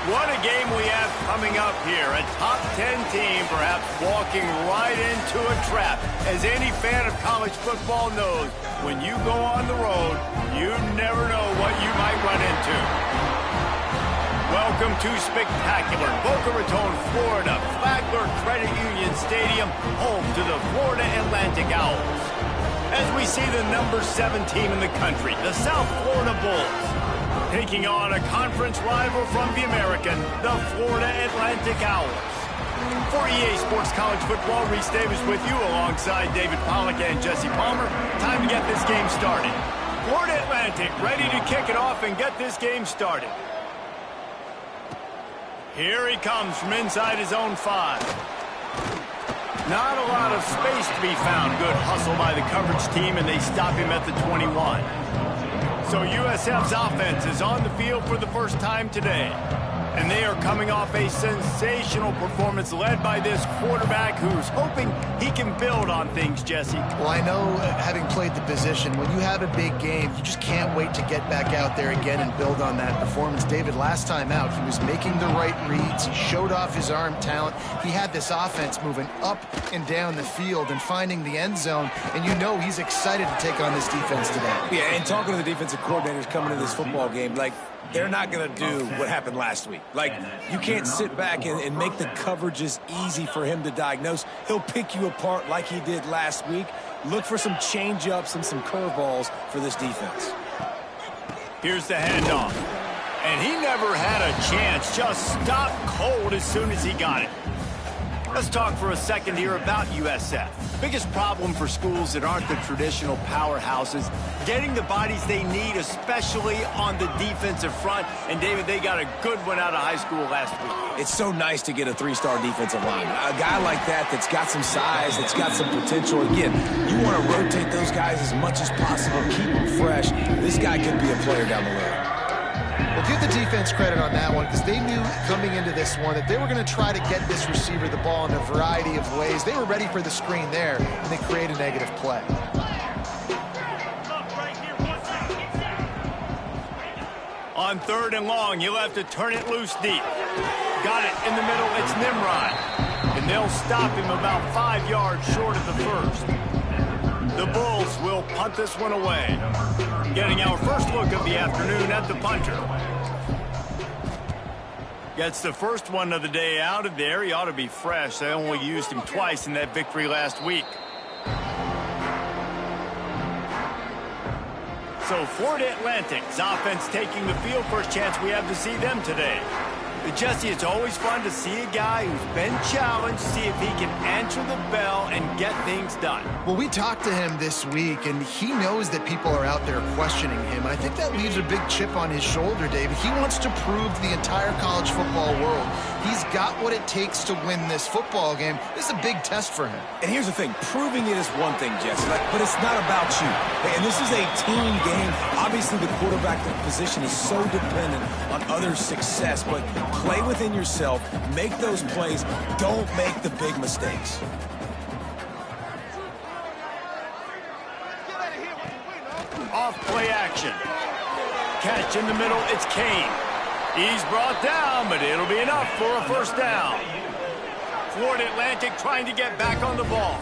What a game we have coming up here. A top 10 team perhaps walking right into a trap. As any fan of college football knows, when you go on the road, you never know what you might run into. Welcome to spectacular Boca Raton, Florida, Flagler Credit Union Stadium, home to the Florida Atlantic Owls. As we see the number 7 team in the country, the South Florida Bulls, taking on a conference rival from the American, the Florida Atlantic Owls. For EA Sports College Football, Reese Davis with you alongside David Pollack and Jesse Palmer. Time to get this game started. Florida Atlantic ready to kick it off and get this game started. Here he comes from inside his own 5. Not a lot of space to be found. Good hustle by the coverage team, and they stop him at the 21. So USF's offense is on the field for the first time today. And they are coming off a sensational performance led by this quarterback who's hoping he can build on things, Jesse. Well, I know, having played the position, when you have a big game, you just can't wait to get back out there again and build on that performance. David, last time out, he was making the right reads. He showed off his arm talent. He had this offense moving up and down the field and finding the end zone. And you know he's excited to take on this defense today. Yeah, and talking to the defensive coordinators coming into this football game, like, they're not going to do what happened last week. Like, you can't sit back and make the coverages easy for him to diagnose. He'll pick you apart like he did last week. Look for some change-ups and some curveballs for this defense. Here's the handoff. And he never had a chance. Just stopped cold as soon as he got it. Let's talk for a second here about USF. Biggest problem for schools that aren't the traditional powerhouses, getting the bodies they need, especially on the defensive front. And, David, they got a good one out of high school last week. It's so nice to get a 3-star defensive lineman. A guy like that's got some size, that's got some potential. Again, you want to rotate those guys as much as possible, keep them fresh. This guy could be a player down the road. Well, give the defense credit on that one because they knew coming into this one that they were going to try to get this receiver the ball in a variety of ways. They were ready for the screen there, and they create a negative play. On 3rd and long, you'll have to turn it loose deep. Got it in the middle, it's Nimrod. And they'll stop him about 5 yards short of the first. The Bulls will punt this one away. Getting our first look of the afternoon at the punter. Gets the first one of the day out of there. He ought to be fresh. They only used him twice in that victory last week. So Florida Atlantic's offense taking the field. First chance we have to see them today. But Jesse, it's always fun to see a guy who's been challenged, see if he can answer the bell and get things done. Well, we talked to him this week, and he knows that people are out there questioning him. I think that leaves a big chip on his shoulder, David. He wants to prove to the entire college football world he's got what it takes to win this football game. This is a big test for him. And here's the thing. Proving it is one thing, Jesse, but it's not about you. And this is a team game. Obviously, the quarterback position is so dependent on others' success, but play within yourself, make those plays, don't make the big mistakes. Off play action. Catch in the middle, it's Kane. He's brought down, but it'll be enough for a first down. Florida Atlantic trying to get back on the ball.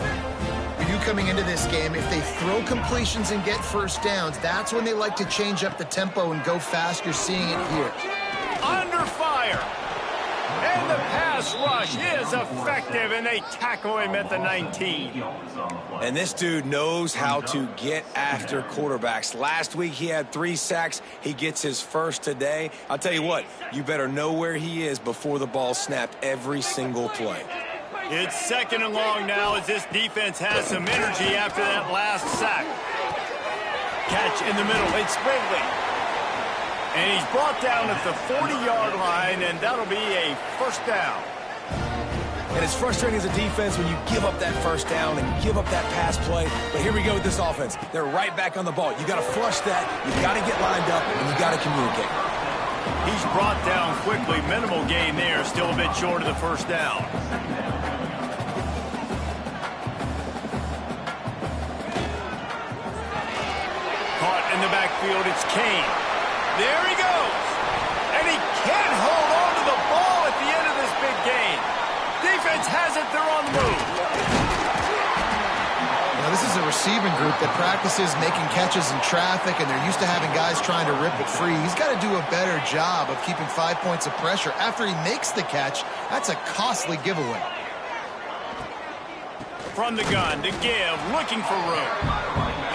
For you coming into this game, if they throw completions and get first downs, that's when they like to change up the tempo and go fast. You're seeing it here. Under fire. And the pass rush is effective, and they tackle him at the 19. And this dude knows how to get after quarterbacks. Last week he had 3 sacks. He gets his first today. I'll tell you what, you better know where he is before the ball snapped every single play. It's 2nd and long now as this defense has some energy after that last sack. Catch in the middle, it's Sprigley. And he's brought down at the 40-yard line, and that'll be a first down. And it's frustrating as a defense when you give up that first down and give up that pass play. But here we go with this offense. They're right back on the ball. You got to flush that. You got to get lined up, and you got to communicate. He's brought down quickly. Minimal gain there. Still a bit short of the first down. Caught in the backfield. It's Kane. There he goes. And he can't hold on to the defense has it. They're on the move. Now, this is a receiving group that practices making catches in traffic, and they're used to having guys trying to rip it free. He's got to do a better job of keeping 5 points of pressure after he makes the catch. That's a costly giveaway. From the gun to give, looking for room.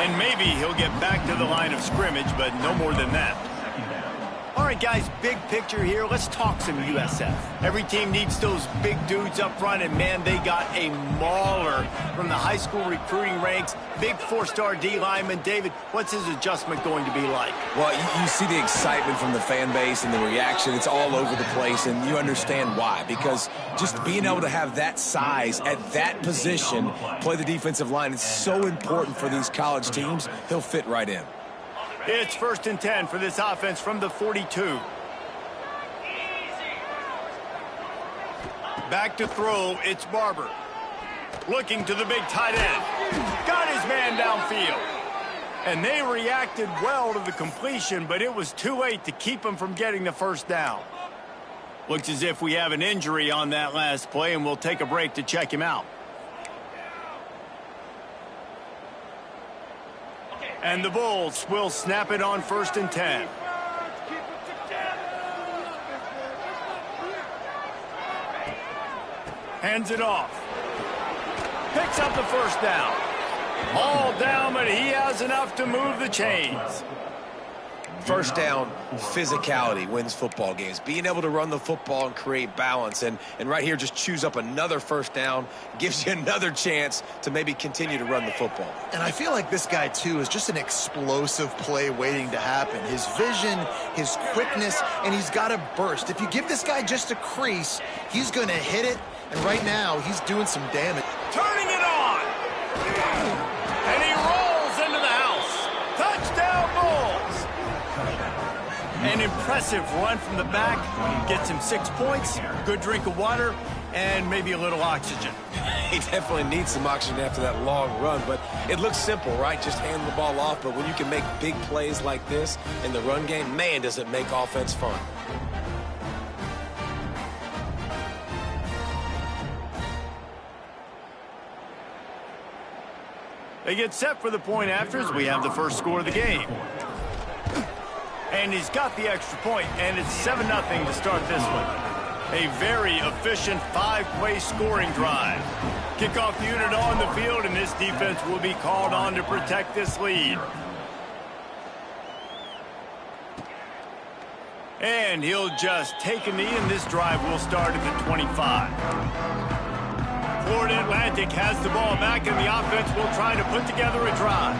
And maybe he'll get back to the line of scrimmage, but no more than that. All right, guys, big picture here. Let's talk some USF. Every team needs those big dudes up front, and, man, they got a mauler from the high school recruiting ranks. Big four-star D lineman. David, what's his adjustment going to be like? Well, you see the excitement from the fan base and the reaction. It's all over the place, and you understand why. Because just being able to have that size at that position, play the defensive line, it's so important for these college teams. He'll fit right in. It's 1st and 10 for this offense from the 42. Back to throw, it's Barber. Looking to the big tight end. Got his man downfield. And they reacted well to the completion, but it was too late to keep him from getting the first down. Looks as if we have an injury on that last play, and we'll take a break to check him out. And the Bulls will snap it on 1st and 10. Hands it off. Picks up the first down. All down, but he has enough to move the chains. First down, physicality wins football games. Being able to run the football and create balance. And right here, just choose up another first down. Gives you another chance to maybe continue to run the football. And I feel like this guy, too, is just an explosive play waiting to happen. His vision, his quickness, and he's got a burst. If you give this guy just a crease, he's going to hit it. And right now, he's doing some damage. Turning it on. And he rolls into the house. Touchdown, Bulls. An impressive run from the back. Gets him 6 points, good drink of water, and maybe a little oxygen. He definitely needs some oxygen after that long run, but it looks simple, right? Just hand the ball off, but when you can make big plays like this in the run game, man, does it make offense fun. They get set for the point afters. We have the first score of the game. And he's got the extra point, and it's 7-0 to start this one. A very efficient 5-play scoring drive. Kickoff unit on the field, and this defense will be called on to protect this lead. And he'll just take a knee, and this drive will start at the 25. Florida Atlantic has the ball back, and the offense will try to put together a drive.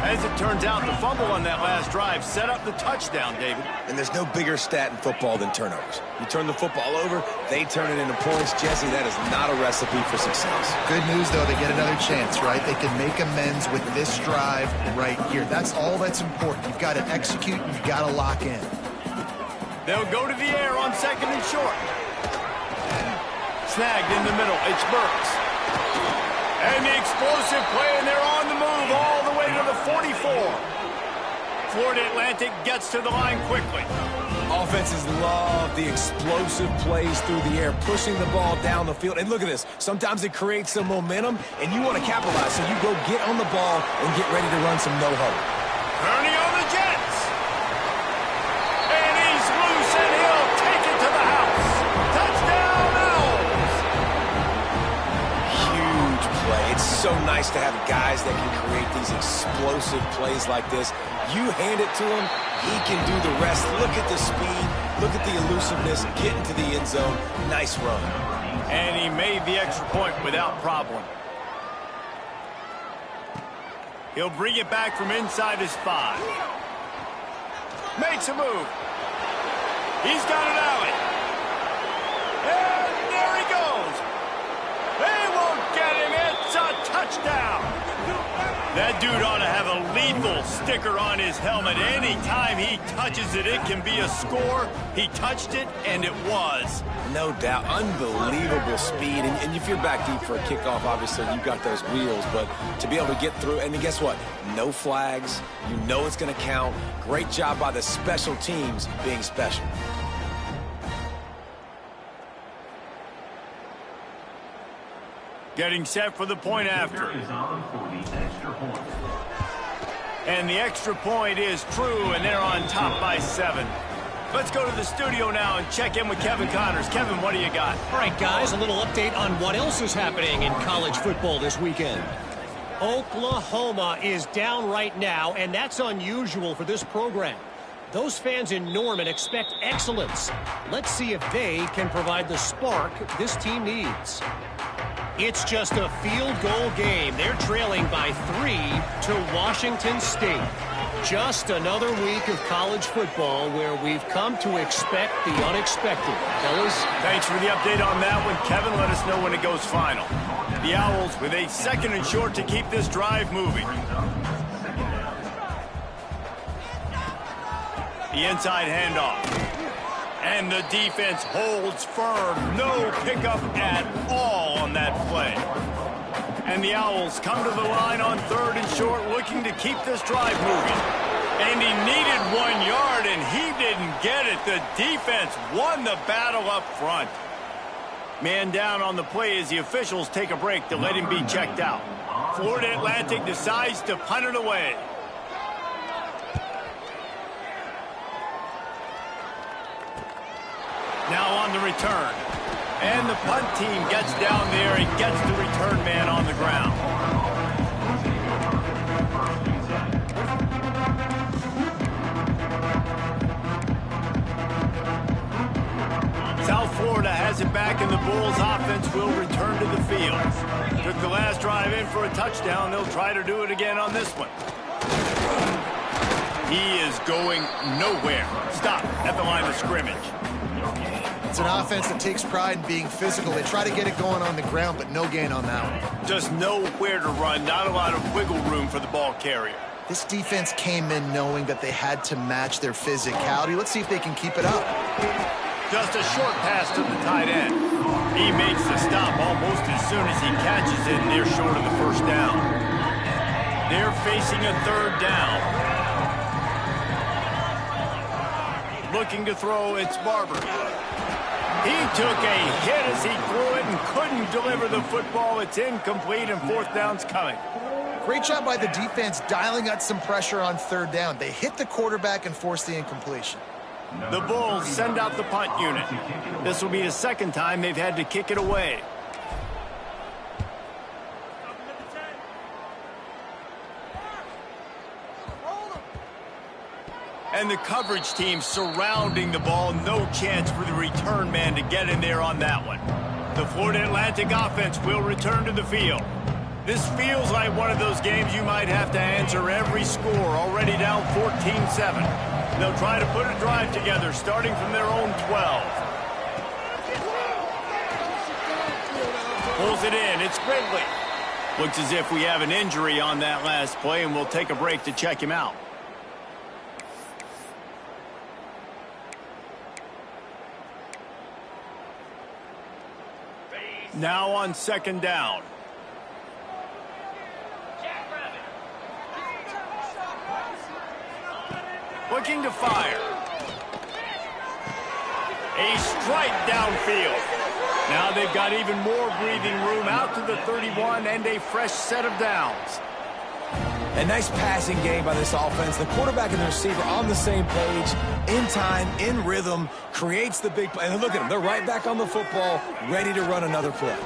As it turns out, the fumble on that last drive set up the touchdown, David. And there's no bigger stat in football than turnovers. You turn the football over, they turn it into points. Jesse, that is not a recipe for success. Good news, though, they get another chance, right? They can make amends with this drive right here. That's all that's important. You've got to execute, you've got to lock in. They'll go to the air on 2nd and short. Snagged in the middle, it's Burks. And the explosive play, and they're on the move all the way to the 44. Florida Atlantic gets to the line quickly. Offenses love the explosive plays through the air, pushing the ball down the field. And look at this. Sometimes it creates some momentum, and you want to capitalize. So you go get on the ball and get ready to run some no-huddle. Turning on the Jets. And he's loose, and he'll take it to the house. Touchdown, Owls. Huge play. It's so nice to have guys that can create these explosive plays like this. You hand it to him, he can do the rest. Look at the speed. Look at the elusiveness. Get into the end zone. Nice run. And he made the extra point without problem. He'll bring it back from inside his 5. Makes a move. He's got an alley. And there he goes. They won't get him. It's a touchdown. That dude ought to have a lethal sticker on his helmet. Anytime he touches it, it can be a score. He touched it, and it was. No doubt. Unbelievable speed. And if you're back deep for a kickoff, obviously you've got those wheels. But to be able to get through, and guess what? No flags. You know it's going to count. Great job by the special teams being special. Getting set for the point after. And the extra point is true, and they're on top by 7. Let's go to the studio now and check in with Kevin Connors. Kevin, what do you got? All right, guys, a little update on what else is happening in college football this weekend. Oklahoma is down right now, and that's unusual for this program. Those fans in Norman expect excellence. Let's see if they can provide the spark this team needs. It's just a field goal game. They're trailing by 3 to Washington State. Just another week of college football where we've come to expect the unexpected. Fellas? Thanks for the update on that one, Kevin. Let us know when it goes final. The Owls with a 2nd and short to keep this drive moving. The inside handoff. And the defense holds firm. No pickup at all on that play. And the Owls come to the line on 3rd and short, looking to keep this drive moving. And he needed 1 yard, and he didn't get it. The defense won the battle up front. Man down on the play as the officials take a break to let him be checked out. Florida Atlantic decides to punt it away. Now on the return. And the punt team gets down there and gets the return man on the ground. South Florida has it back, and the Bulls offense will return to the field. Took the last drive in for a touchdown. They'll try to do it again on this one. He is going nowhere. Stop at the line of scrimmage. It's an offense that takes pride in being physical. They try to get it going on the ground, but no gain on that one. Just nowhere to run. Not a lot of wiggle room for the ball carrier. This defense came in knowing that they had to match their physicality. Let's see if they can keep it up. Just a short pass to the tight end. He makes the stop almost as soon as he catches it, and they're short of the first down. They're facing a 3rd down. Looking to throw, it's Barber. He took a hit as he threw it and couldn't deliver the football. It's incomplete, and 4th down's coming. Great job by the defense dialing out some pressure on 3rd down. They hit the quarterback and forced the incompletion. The Bulls send out the punt unit. This will be the 2nd time they've had to kick it away. And the coverage team surrounding the ball. No chance for the return man to get in there on that one. The Florida Atlantic offense will return to the field. This feels like one of those games you might have to answer every score. Already down 14-7. They'll try to put a drive together starting from their own 12. Pulls it in. It's Ridley. Looks as if we have an injury on that last play, and we'll take a break to check him out. Now on 2nd down. Looking to fire. A strike downfield. Now they've got even more breathing room out to the 31 and a fresh set of downs. A nice passing game by this offense. The quarterback and the receiver on the same page, in time, in rhythm, creates the big play. And look at them. They're right back on the football, ready to run another play.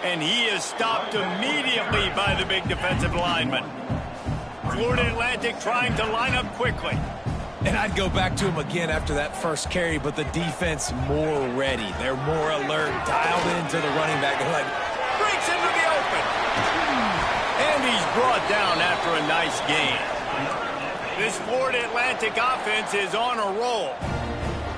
And he is stopped immediately by the big defensive lineman. Florida Atlantic trying to line up quickly. And I'd go back to him again after that first carry, but the defense more ready. They're more alert, dialed into the running back. They're like, breaks into the open. And he's brought down after a nice gain. This Florida Atlantic offense is on a roll.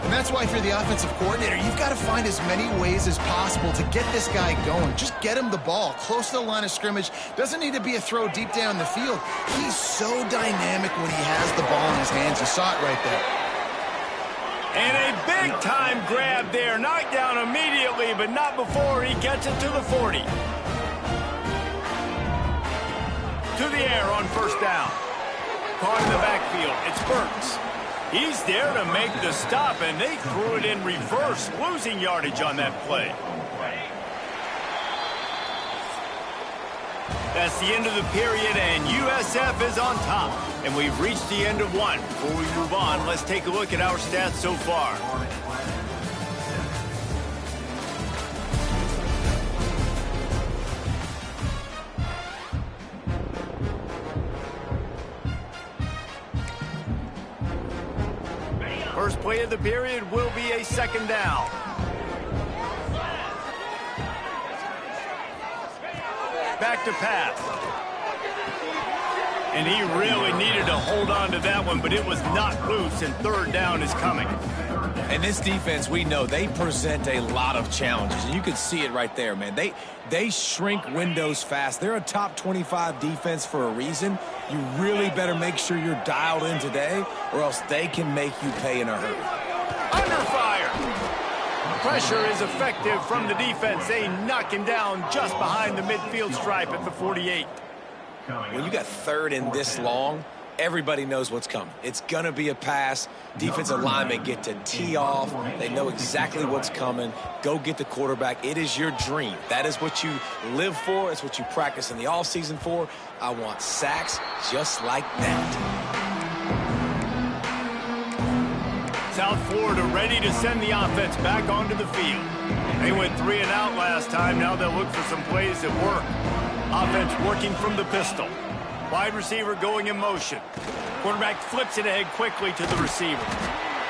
And that's why, if you're the offensive coordinator, you've got to find as many ways as possible to get this guy going. Just get him the ball close to the line of scrimmage. Doesn't need to be a throw deep down the field. He's so dynamic when he has the ball in his hands. You saw it right there. And a big-time grab there. Knocked down immediately, but not before he gets it to the 40. To the air on 1st down. Caught in the backfield. It's Burks. He's there to make the stop, and they threw it in reverse, losing yardage on that play. That's the end of the period, and USF is on top. And we've reached the end of one. Before we move on, let's take a look at our stats so far. First play of the period will be a second down. Back to pass. And he really needed to hold on to that one, but it was not loose, and third down is coming. And this defense, we know, they present a lot of challenges. And you can see it right there, man. They shrink windows fast. They're a top 25 defense for a reason. You really better make sure you're dialed in today, or else they can make you pay in a hurry. Under fire. Pressure is effective from the defense. They knock him down just behind the midfield stripe at the 48. When you got third and this long, everybody knows what's coming. It's going to be a pass. Defensive linemen get to tee off. They know exactly what's coming. Go get the quarterback. It is your dream. That is what you live for. It's what you practice in the offseason for. I want sacks just like that. South Florida ready to send the offense back onto the field. They went 3 and out last time. Now they'll look for some plays that work. Offense working from the pistol. Wide receiver going in motion. Quarterback flips it ahead quickly to the receiver.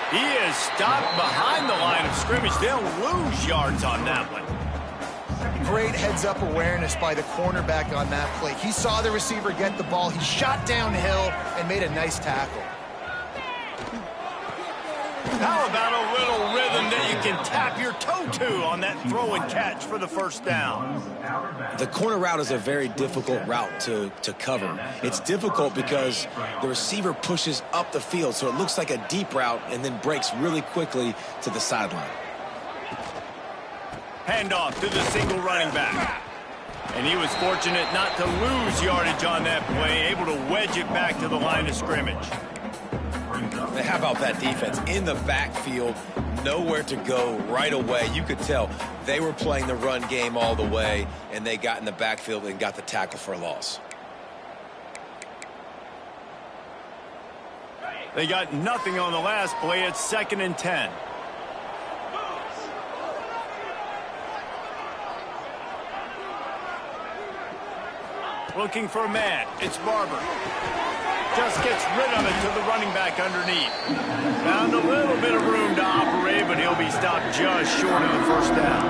He is stopped behind the line of scrimmage. They'll lose yards on that one. Great heads-up awareness by the cornerback on that play. He saw the receiver get the ball. He shot downhill and made a nice tackle. How about a little rhythm that you can tap your toe to on that throw and catch for the first down? The corner route is a very difficult route to cover. It's difficult because the receiver pushes up the field, so it looks like a deep route and then breaks really quickly to the sideline. Handoff to the single running back. And he was fortunate not to lose yardage on that play, able to wedge it back to the line of scrimmage. How about that defense in the backfield, nowhere to go right away. You could tell they were playing the run game all the way, and they got in the backfield and got the tackle for a loss. They got nothing on the last play. It's 2nd and 10. Looking for a man. It's Barber. Just gets rid of it to the running back underneath. Found a little bit of room to operate, but he'll be stopped just short of the first down.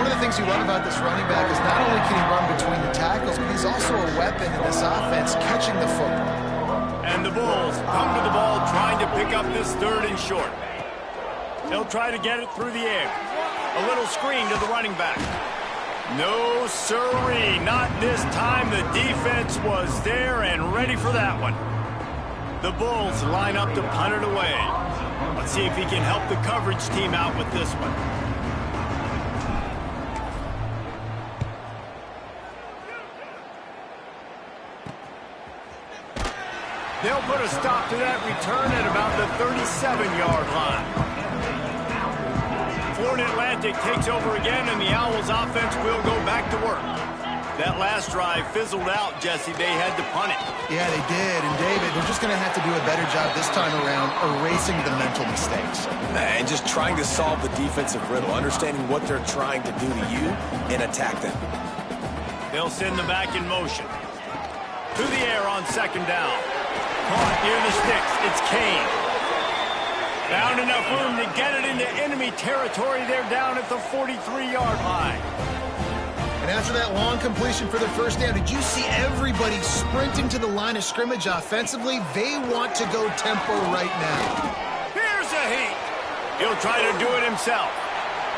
One of the things you love about this running back is not only can he run between the tackles, but he's also a weapon in this offense, catching the football. And the Bulls come to the ball trying to pick up this 3rd and short. They'll try to get it through the air. A little screen to the running back. No, sirree, not this time. The defense was there and ready for that one. The Bulls line up to punt it away. Let's see if he can help the coverage team out with this one. They'll put a stop to that return at about the 37-yard line. Florida Atlantic takes over again, and the Owls offense will go back to work. That last drive fizzled out, Jesse. They had to punt it. Yeah, they did. And, David, they're just going to have to do a better job this time around erasing the mental mistakes. And just trying to solve the defensive riddle, understanding what they're trying to do to you and attack them. They'll send them back in motion. To the air on 2nd down. Caught near the sticks. It's Kane. Found enough room to get it into enemy territory. They're down at the 43-yard line. And after that long completion for the first down, did you see everybody sprinting to the line of scrimmage offensively? They want to go tempo right now. Here's a heat. He'll try to do it himself.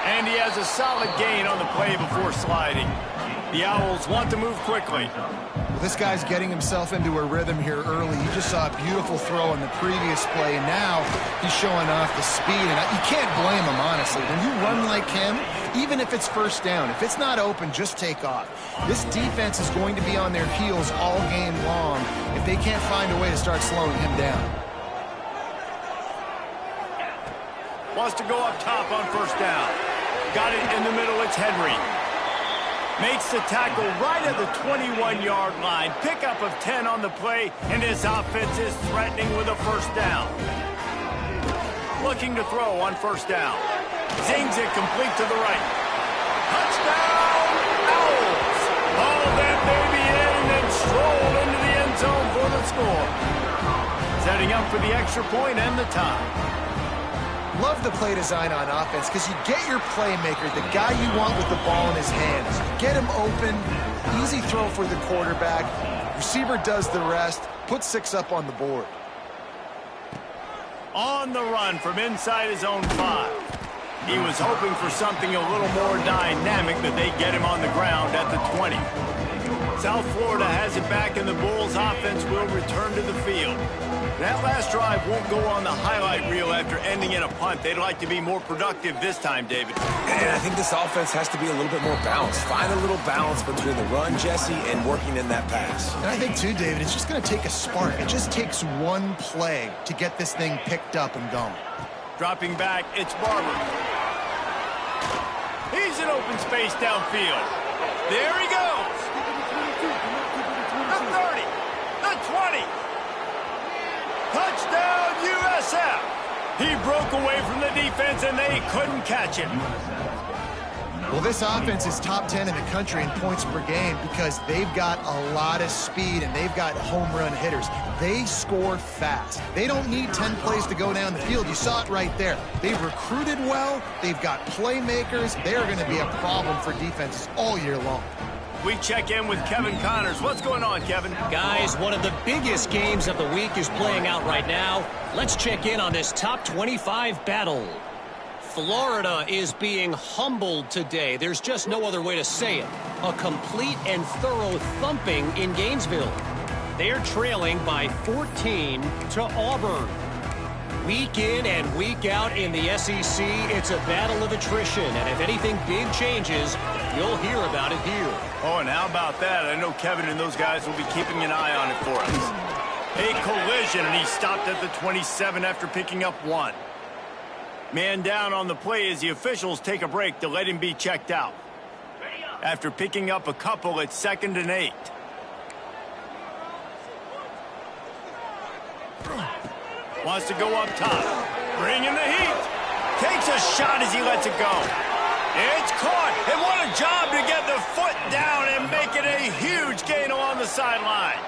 And he has a solid gain on the play before sliding. The Owls want to move quickly. Well, this guy's getting himself into a rhythm here early. You just saw a beautiful throw in the previous play, and now he's showing off the speed. And you can't blame him, honestly. When you run like him, even if it's first down, if it's not open, just take off. This defense is going to be on their heels all game long if they can't find a way to start slowing him down. Wants to go up top on first down. Got it in the middle. It's Henry. Makes the tackle right at the 21-yard line. Pickup of 10 on the play, and his offense is threatening with a first down. Looking to throw on first down. Zings it complete to the right. Touchdown, Owls! Haul that baby in and stroll into the end zone for the score. Setting up for the extra point and the tie. Love the play design on offense because you get your playmaker, the guy you want with the ball in his hands. Get him open, easy throw for the quarterback. Receiver does the rest, put 6 up on the board. On the run from inside his own 5. He was hoping for something a little more dynamic, but they get him on the ground at the 20. South Florida has it back, and the Bulls offense will return to the field. That last drive won't go on the highlight reel after ending in a punt. They'd like to be more productive this time, David. And I think this offense has to be a little bit more balanced. Find a little balance between the run, Jesse, and working in that pass. And I think, too, David, it's just going to take a spark. It just takes one play to get this thing picked up and going. Dropping back, it's Barber. He's in open space downfield. There he goes. The 30, the 20. Touchdown, USF! He broke away from the defense, and they couldn't catch him. Well, this offense is top 10 in the country in points per game because they've got a lot of speed, and they've got home run hitters. They score fast. They don't need 10 plays to go down the field. You saw it right there. They've recruited well. They've got playmakers. They're going to be a problem for defenses all year long. We check in with Kevin Connors. What's going on, Kevin? Guys, one of the biggest games of the week is playing out right now. Let's check in on this top 25 battle. Florida is being humbled today. There's just no other way to say it. A complete and thorough thumping in Gainesville. They're trailing by 14 to Auburn. Week in and week out in the SEC, it's a battle of attrition. And if anything big changes, you'll hear about it here. Oh, and how about that? I know Kevin and those guys will be keeping an eye on it for us. A collision, and he stopped at the 27 after picking up 1. Man down on the play as the officials take a break to let him be checked out. After picking up a couple, it's 2nd and 8. Wants to go up top. Bringing the heat. Takes a shot as he lets it go. It's caught. And what a job to get the foot down and make it a huge gain along the sideline.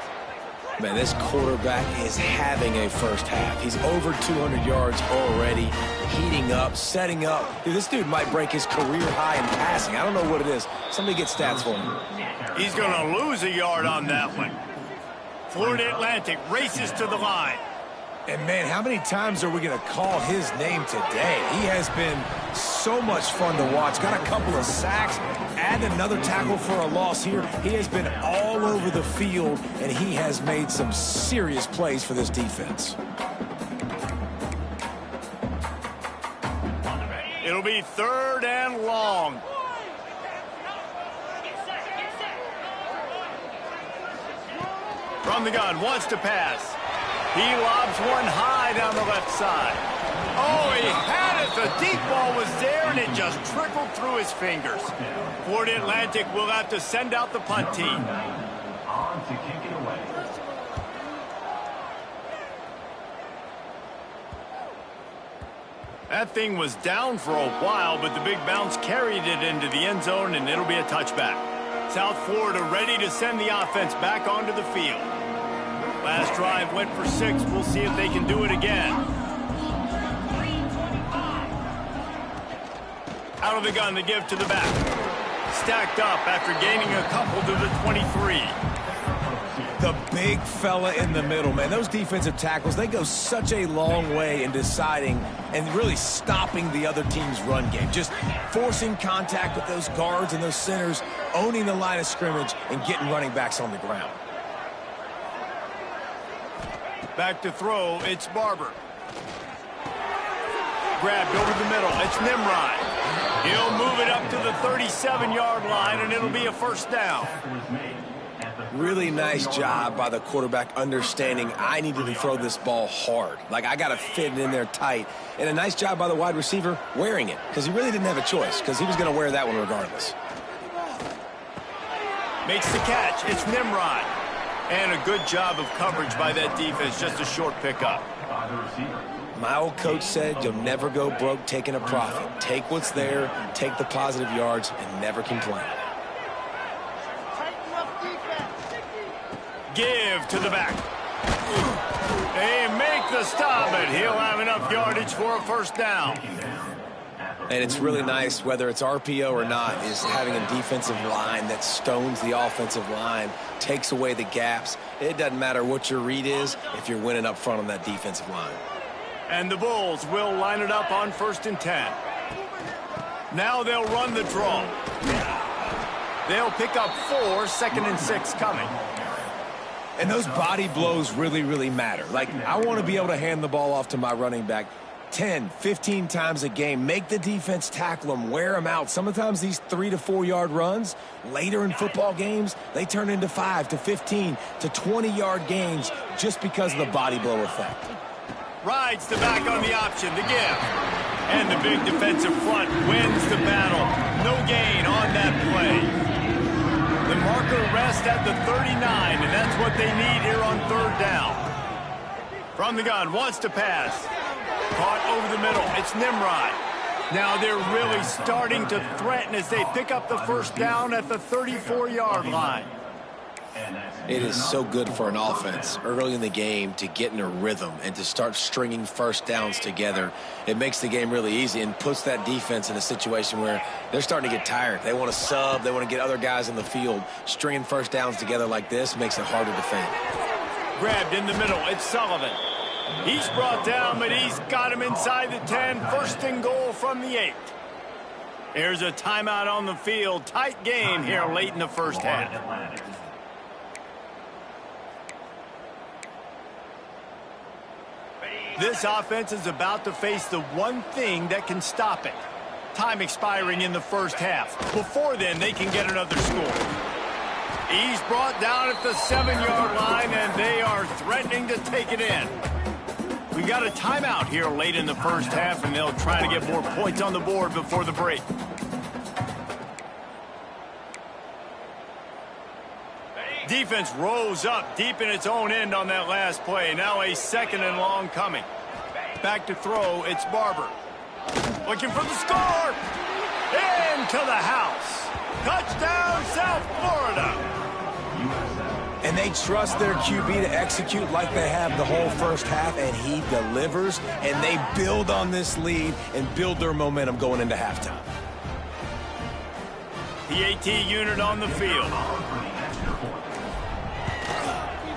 Man, this quarterback is having a first half. He's over 200 yards already, heating up, setting up. Dude, this dude might break his career high in passing. I don't know what it is. Somebody get stats for him. He's going to lose a yard on that one. Florida Atlantic races to the line. And, man, how many times are we going to call his name today? He has been so much fun to watch. Got a couple of sacks, add another tackle for a loss here. He has been all over the field, and he has made some serious plays for this defense. It'll be 3rd and long. From the gun, wants to pass. He lobs one high down the left side. Oh, he had it. The deep ball was there, and it just trickled through his fingers. Florida Atlantic will have to send out the punt team. On to kick it away. That thing was down for a while, but the big bounce carried it into the end zone, and it'll be a touchback. South Florida ready to send the offense back onto the field. Last drive went for 6. We'll see if they can do it again. Out of the gun, the give to the back. Stacked up after gaining a couple to the 23. The big fella in the middle, man. Those defensive tackles, they go such a long way in deciding and really stopping the other team's run game. Just forcing contact with those guards and those centers, owning the line of scrimmage, and getting running backs on the ground. Back to throw, it's Barber. Grabbed over the middle, it's Nimrod. He'll move it up to the 37-yard line, and it'll be a first down. Really nice job by the quarterback understanding I needed to throw this ball hard. Like, I got to fit it in there tight. And a nice job by the wide receiver wearing it, because he really didn't have a choice, because he was going to wear that one regardless. Makes the catch. It's Nimrod. And a good job of coverage by that defense. Just a short pickup. By the receiver. My old coach said you'll never go broke taking a profit. Take what's there, take the positive yards, and never complain. Give to the back. They make the stop, but he'll have enough yardage for a first down. And it's really nice, whether it's RPO or not, is having a defensive line that stones the offensive line, takes away the gaps. It doesn't matter what your read is if you're winning up front on that defensive line. And the Bulls will line it up on 1st and 10. Now they'll run the draw. They'll pick up 4, 2nd and 6 coming. And those body blows really, really matter. Like, I want to be able to hand the ball off to my running back 10, 15 times a game. Make the defense tackle them, wear them out. Sometimes these 3 to 4 yard runs, later in football games, they turn into 5 to 15 to 20 yard gains just because of the body blow effect. Rides the back on the option, the give. And the big defensive front wins the battle. No gain on that play. The marker rests at the 39, and that's what they need here on 3rd down. From the gun, wants to pass. Caught over the middle. It's Nimrod. Now they're really starting to threaten as they pick up the first down at the 34-yard line. It is so good for an offense early in the game to get in a rhythm and to start stringing first downs together. It makes the game really easy and puts that defense in a situation where they're starting to get tired. They want to sub. They want to get other guys in the field. Stringing first downs together like this makes it hard to defend. Grabbed in the middle. It's Sullivan. He's brought down, but he's got him inside the 10. 1st and goal from the 8. Here's a timeout on the field. Tight game here late in the first half. This offense is about to face the one thing that can stop it. Time expiring in the first half. Before then, they can get another score. He's brought down at the 7-yard line, and they are threatening to take it in. We got a timeout here late in the first half, and they'll try to get more points on the board before the break. Defense rose up deep in its own end on that last play. Now a 2nd and long coming. Back to throw, it's Barber. Looking for the score. Into the house. Touchdown, South Florida. And they trust their QB to execute like they have the whole first half, and he delivers, and they build on this lead and build their momentum going into halftime. The AT unit on the field.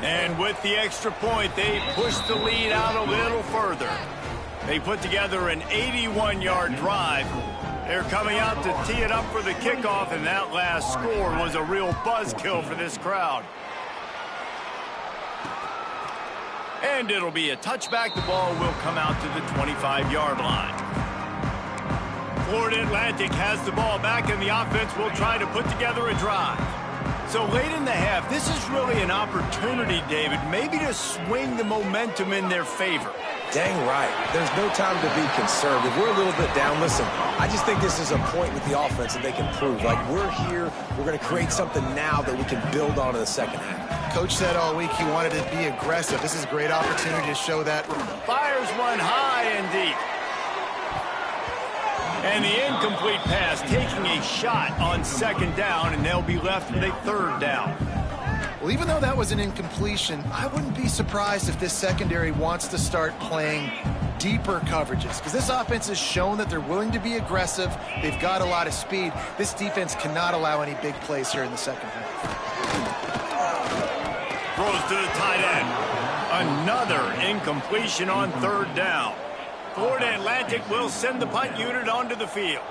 And with the extra point, they push the lead out a little further. They put together an 81-yard drive. They're coming out to tee it up for the kickoff, and that last score was a real buzzkill for this crowd. And it'll be a touchback. The ball will come out to the 25-yard line. Florida Atlantic has the ball back, and the offense will try to put together a drive. So late in the half, this is really an opportunity, David, maybe to swing the momentum in their favor. Dang right. There's no time to be conservative. We're a little bit down. Listen, I just think this is a point with the offense that they can prove. Like, we're here, we're going to create something now that we can build on in the second half. Coach said all week he wanted to be aggressive. This is a great opportunity to show that. Fires one high and deep. And the incomplete pass taking a shot on 2nd down, and they'll be left with a 3rd down. Well, even though that was an incompletion, I wouldn't be surprised if this secondary wants to start playing deeper coverages, because this offense has shown that they're willing to be aggressive. They've got a lot of speed. This defense cannot allow any big plays here in the second half. Throws to the tight end. Another incompletion on 3rd down. Florida Atlantic will send the punt unit onto the field.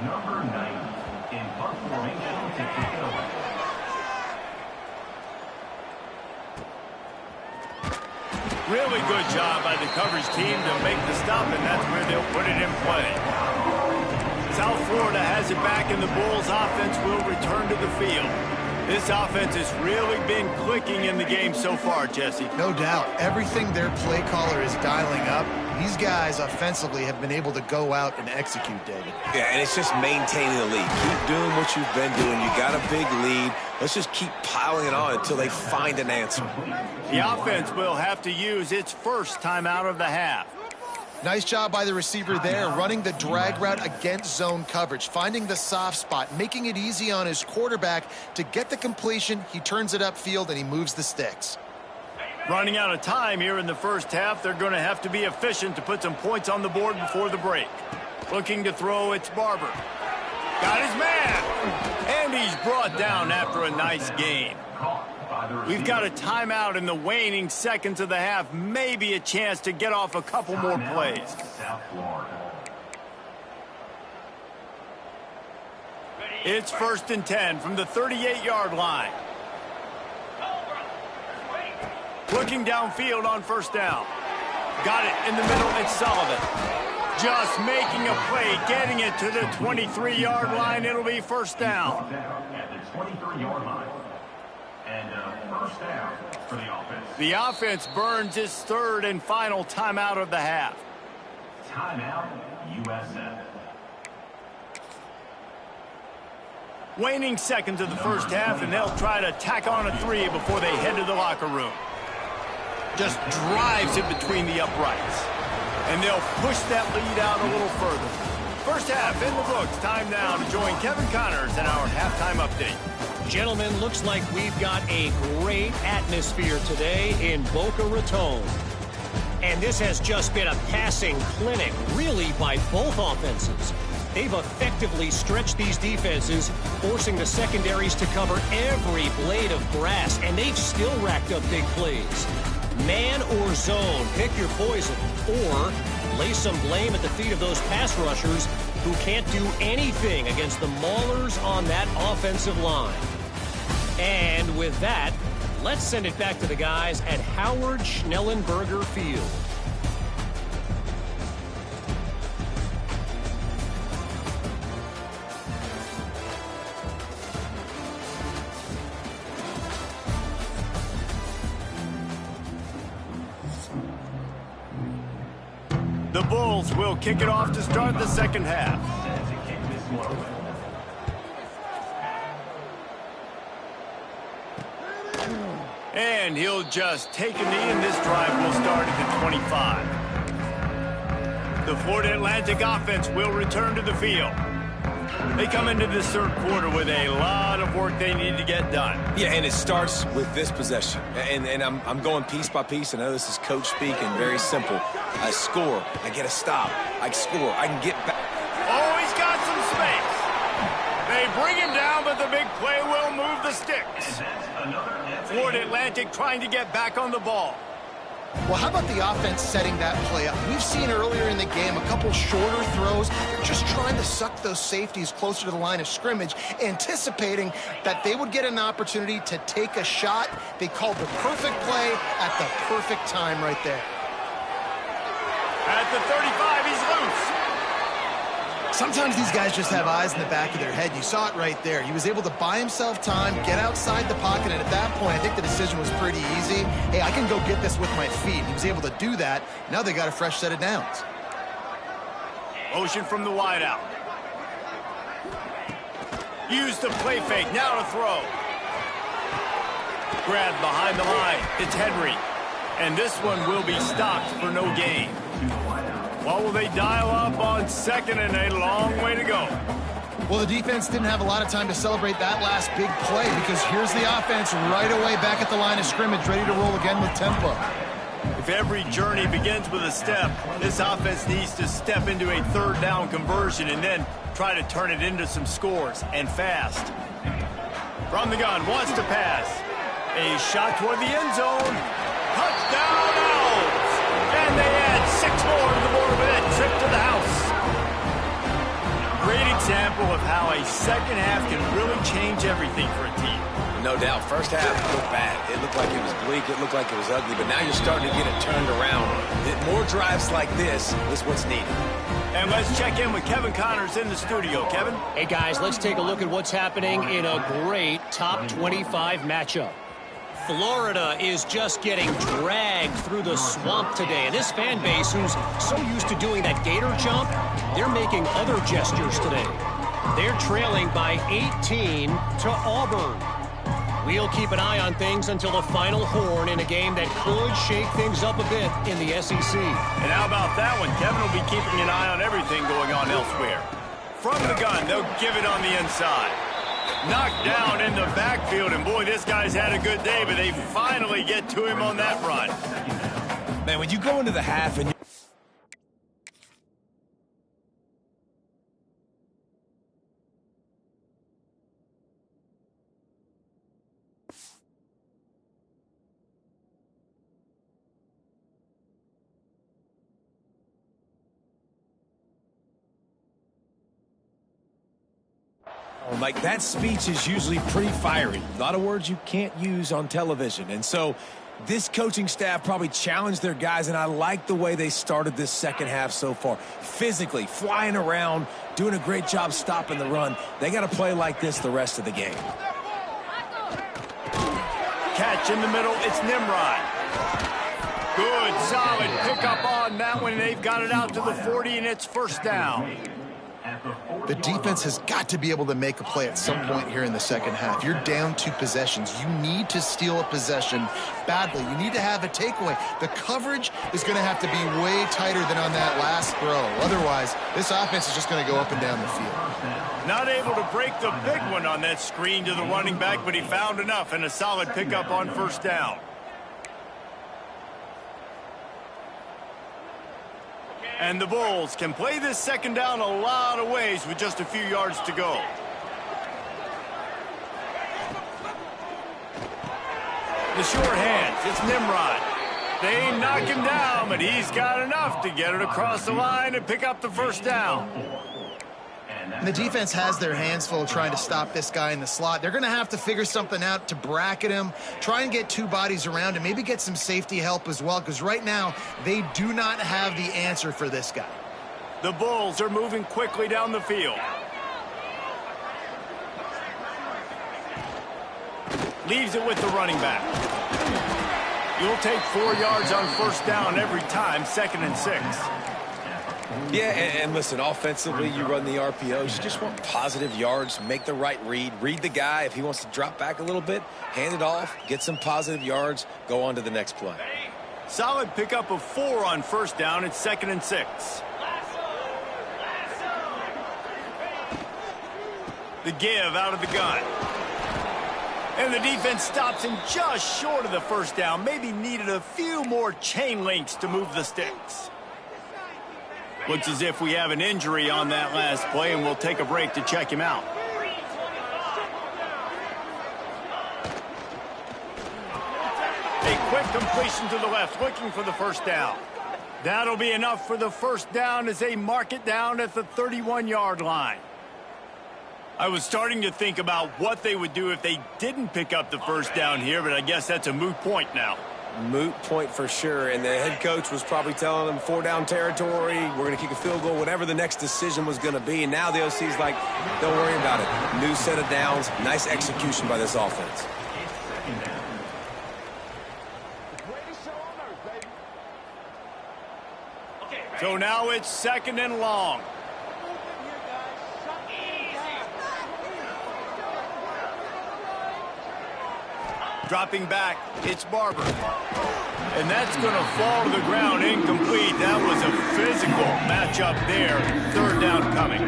Number 90 in punt formation to kick it away. Really good job by the coverage team to make the stop, and that's where they'll put it in play. South Florida has it back, and the Bulls offense will return to the field. This offense has really been clicking in the game so far, Jesse. No doubt. Everything their play caller is dialing up These guys offensively have been able to go out and execute, David. Yeah, and it's just maintaining the lead. Keep doing what you've been doing. You got a big lead. Let's just keep piling it on until they find an answer. The offense will have to use its first timeout of the half. Nice job by the receiver there, running the drag route against zone coverage, finding the soft spot, making it easy on his quarterback to get the completion. He turns it upfield, and he moves the sticks. Running out of time here in the first half. They're going to have to be efficient to put some points on the board before the break. Looking to throw, it's Barber. Got his man! And he's brought down after a nice gain. We've got a timeout in the waning seconds of the half. Maybe a chance to get off a couple more plays. It's 1st and 10 from the 38-yard line. Looking downfield on first down. Got it in the middle. It's Sullivan. Just making a play, getting it to the 23-yard line. It'll be first down. At the 23-yard line. And first down for the offense. The offense burns its third and final timeout of the half. Timeout, USF. Waning seconds of the first half, and they'll try to tack on a 3 before they head to the locker room. Just drives it between the uprights. And they'll push that lead out a little further. First half in the books. Time now to join Kevin Connors in our halftime update. Gentlemen, looks like we've got a great atmosphere today in Boca Raton. And this has just been a passing clinic, really, by both offenses. They've effectively stretched these defenses, forcing the secondaries to cover every blade of grass, and they've still racked up big plays. Man or zone, pick your poison, or lay some blame at the feet of those pass rushers who can't do anything against the maulers on that offensive line. And with that, let's send it back to the guys at Howard Schnellenberger Field. The Bulls will kick it off to start the second half. And he'll just take a knee, and this drive will start at the 25. The Florida Atlantic offense will return to the field. They come into this third quarter with a lot of work they need to get done. Yeah, and it starts with this possession. And I'm going piece by piece. I know this is coach speak and very simple. I score. I get a stop. I score. I can get back. Oh, he's got some space. They bring him down, but the big play will move the sticks. Florida Atlantic trying to get back on the ball. Well, how about the offense setting that play up? We've seen earlier in the game a couple shorter throws. They're just trying to suck those safeties closer to the line of scrimmage, anticipating that they would get an opportunity to take a shot. They called the perfect play at the perfect time right there. At the 35, he's loose. Sometimes these guys just have eyes in the back of their head. You saw it right there. He was able to buy himself time, get outside the pocket, and at that point, I think the decision was pretty easy. Hey, I can go get this with my feet. He was able to do that. Now they got a fresh set of downs. Motion from the wideout. Use the play fake. Now to throw. Grabbed behind the line. It's Henry. And this one will be stopped for no gain. What will they dial up on second, and a long way to go? Well, the defense didn't have a lot of time to celebrate that last big play, because here's the offense right away back at the line of scrimmage, ready to roll again with tempo. If every journey begins with a step, this offense needs to step into a third down conversion and then try to turn it into some scores, and fast. From the gun, wants to pass. A shot toward the end zone. Touchdown, Owls! And they add 6 more to the board with a trip to the house. Great example of how a second half can really change everything for a team. No doubt. First half looked bad. It looked like it was bleak. It looked like it was ugly. But now you're starting to get it turned around. More drives like this is what's needed. And let's check in with Kevin Connors in the studio. Kevin? Hey, guys, let's take a look at what's happening in a great top 25 matchup. Florida is just getting dragged through the swamp today. And this fan base, who's so used to doing that gator jump, they're making other gestures today. They're trailing by 18 to Auburn. We'll keep an eye on things until the final horn in a game that could shake things up a bit in the SEC. And how about that one? Kevin will be keeping an eye on everything going on elsewhere. From the gun, they'll give it on the inside. Knocked down in the backfield, and boy, this guy's had a good day, but they finally get to him on that run. Man, when you go into the half and like that speech is usually pretty fiery. A lot of words you can't use on television. And so this coaching staff probably challenged their guys, and I like the way they started this second half so far. Physically, flying around, doing a great job stopping the run. They got to play like this the rest of the game. Catch in the middle, it's Nimrod. Good, solid pickup on that one. They've got it out to the 40, and it's first down. The defense has got to be able to make a play at some point here in the second half. You're down 2 possessions. You need to steal a possession badly. You need to have a takeaway. The coverage is going to have to be way tighter than on that last throw. Otherwise, this offense is just going to go up and down the field. Not able to break the big one on that screen to the running back, but he found enough and a solid pickup on first down. And the Bulls can play this second down a lot of ways with just a few yards to go. The short hands, it's Nimrod. They knock him down, but he's got enough to get it across the line and pick up the first down. And the defense has their hands full trying to stop this guy in the slot. They're going to have to figure something out to bracket him, try and get 2 bodies around him, maybe get some safety help as well, because right now they do not have the answer for this guy. The Bulls are moving quickly down the field. Leaves it with the running back. You'll take 4 yards on first down every time, 2nd and 6. Yeah, and listen, offensively, you run the RPOs. You just want positive yards, make the right read the guy. If he wants to drop back a little bit, hand it off, get some positive yards, go on to the next play. Solid pickup of 4 on first down. It's 2nd and 6. The give out of the gun. And the defense stops him just short of the first down. Maybe needed a few more chain links to move the sticks. Looks as if we have an injury on that last play, and we'll take a break to check him out. A quick completion to the left, looking for the first down. That'll be enough for the first down as they mark it down at the 31-yard line. I was starting to think about what they would do if they didn't pick up the first down here, but I guess that's a moot point now. Moot point for sure, and the head coach was probably telling them 4-down territory, we're going to kick a field goal, whatever the next decision was going to be, and now the OC's like, don't worry about it. New set of downs, nice execution by this offense. So now it's 2nd and long. Dropping back, it's Barber. And that's going to fall to the ground incomplete. That was a physical matchup there. 3rd down coming.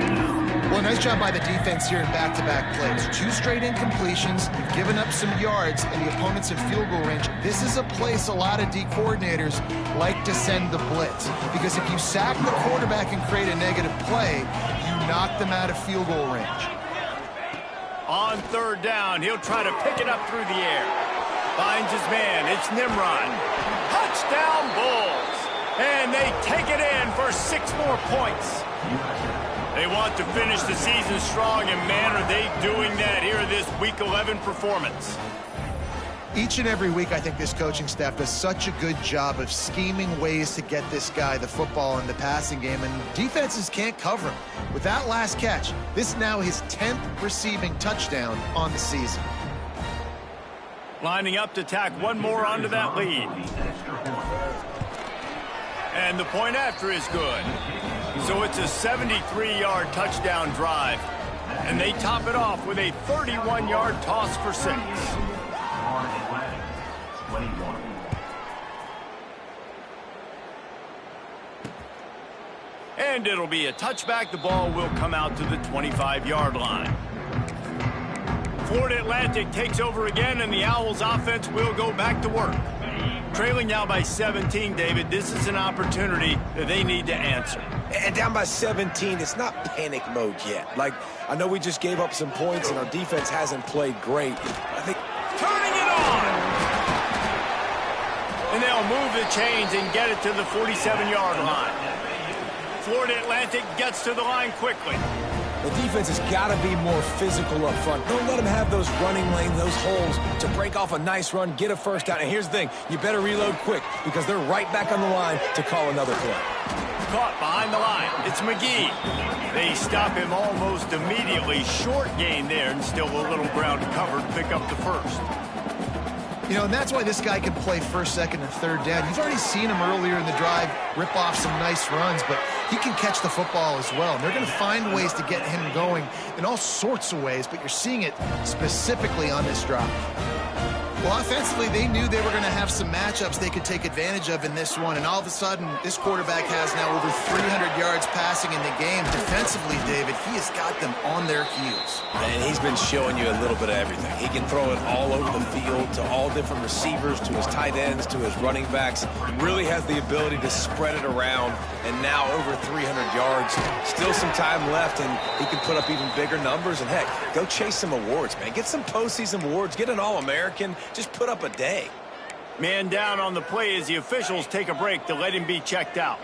Well, nice job by the defense here in back-to-back plays. 2 straight incompletions. You've given up some yards, and the opponent's in field goal range. This is a place a lot of D coordinators like to send the blitz. Because if you sack the quarterback and create a negative play, you knock them out of field goal range. On 3rd down, he'll try to pick it up through the air. Finds his man. It's Nimrod. Touchdown, Bulls. And they take it in for 6 more points. They want to finish the season strong, and man, are they doing that here in this Week 11 performance. Each and every week, I think this coaching staff does such a good job of scheming ways to get this guy the football in the passing game, and defenses can't cover him. With that last catch, this is now his 10th receiving touchdown on the season. Lining up to tack one more onto that lead. And the point after is good. So it's a 73-yard touchdown drive. And they top it off with a 31-yard toss for 6. And it'll be a touchback. The ball will come out to the 25-yard line. Florida Atlantic takes over again, and the Owls offense will go back to work. Trailing now by 17, David, this is an opportunity that they need to answer. And down by 17, it's not panic mode yet. Like, I know we just gave up some points, and our defense hasn't played great. I think turning it on! And they'll move the chains and get it to the 47-yard line. Florida Atlantic gets to the line quickly. the defense has got to be more physical up front. Don't let them have those running lanes, those holes to break off a nice run, get a first down. And here's the thing, you better reload quick because they're right back on the line to call another play. Caught behind the line. It's McGee. They stop him almost immediately. Short gain there and still a little ground covered. Pick up the first. You know, and that's why this guy can play first, second, and third down. You've already seen him earlier in the drive rip off some nice runs, but he can catch the football as well. And they're going to find ways to get him going in all sorts of ways, but you're seeing it specifically on this drive. Well, offensively, they knew they were going to have some matchups they could take advantage of in this one, and all of a sudden, this quarterback has now over 300 yards passing in the game. Defensively, David, he has got them on their heels. And he's been showing you a little bit of everything. He can throw it all over the field to all different receivers, to his tight ends, to his running backs. He really has the ability to spread it around, and now over 300 yards. Still some time left, and he can put up even bigger numbers. And, heck, go chase some awards, man. Get some postseason awards. Get an All-American. Just put up a day. Man down on the play as the officials take a break to let him be checked out.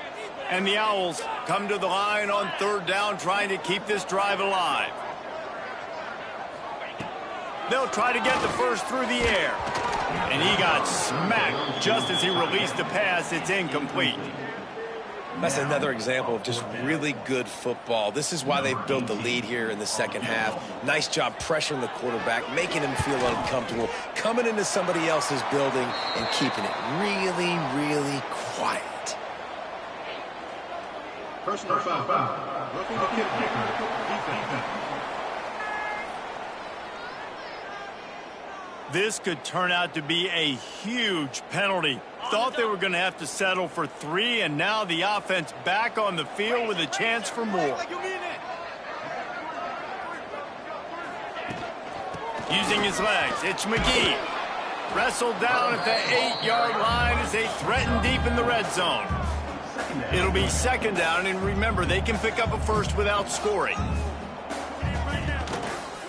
And the Owls come to the line on third down, trying to keep this drive alive. They'll try to get the first through the air. And he got smacked just as he released the pass. It's incomplete. That's another example of just really good football. This is why they've built the lead here in the second half. Nice job pressuring the quarterback, making him feel uncomfortable, coming into somebody else's building and keeping it really, really quiet. Personal foul. Roughing the kicker. Defense. This could turn out to be a huge penalty. Thought they were going to have to settle for 3, and now the offense back on the field with a chance for more. Using his legs, it's McGee. Wrestled down at the 8-yard line as they threaten deep in the red zone. It'll be second down, and remember, they can pick up a first without scoring.